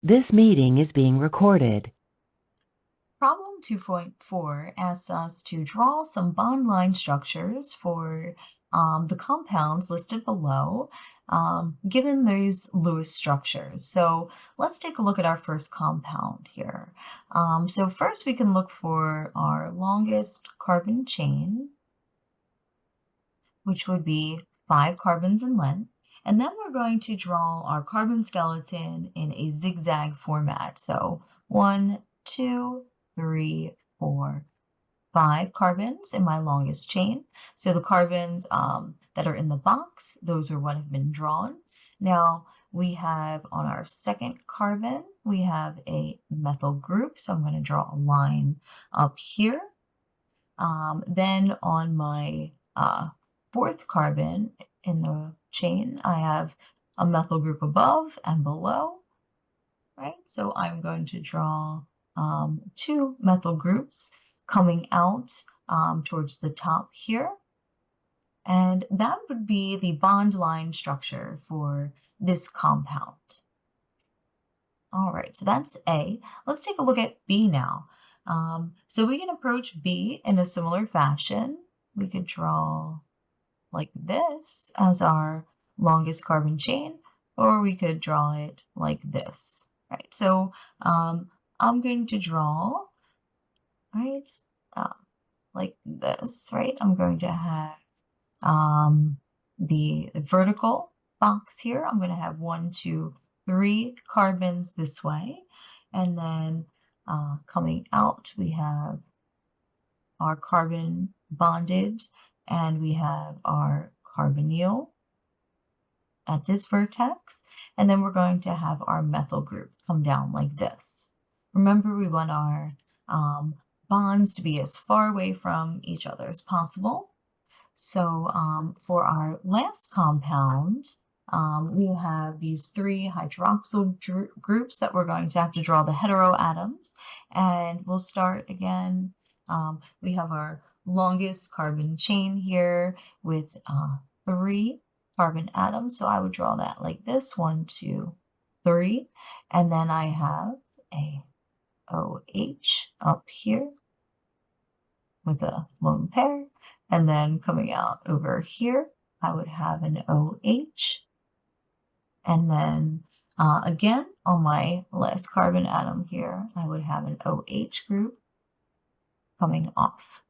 This meeting is being recorded. Problem 2.4 asks us to draw some bond line structures for the compounds listed below, given these Lewis structures. So let's take a look at our first compound here. So first we can look for our longest carbon chain, which would be 5 carbons in length. And then we're going to draw our carbon skeleton in a zigzag format. So 1, 2, 3, 4, 5 carbons in my longest chain. So the carbons that are in the box, those are what have been drawn. Now we have on our second carbon, we have a methyl group. So I'm going to draw a line up here. Then on my fourth carbon in the chain, I have a methyl group above and below, right? So I'm going to draw 2 methyl groups coming out towards the top here. And that would be the bond line structure for this compound. All right, so that's A. Let's take a look at B now. So we can approach B in a similar fashion. We could draw like this as our longest carbon chain, or we could draw it like this, right? So I'm going to draw, right, like this, right? I'm going to have the vertical box here. I'm going to have 1, 2, 3 carbons this way. And then coming out, we have our carbon bonded, and we have our carbonyl at this vertex. And then we're going to have our methyl group come down like this. Remember, we want our bonds to be as far away from each other as possible. So for our last compound, we have these 3 hydroxyl groups that we're going to have to draw the heteroatoms. And we'll start again. We have our longest carbon chain here with 3 carbon atoms. So I would draw that like this, 1, 2, 3. And then I have a OH up here with a lone pair. And then coming out over here, I would have an OH. And then again, on my last carbon atom here, I would have an OH group coming off.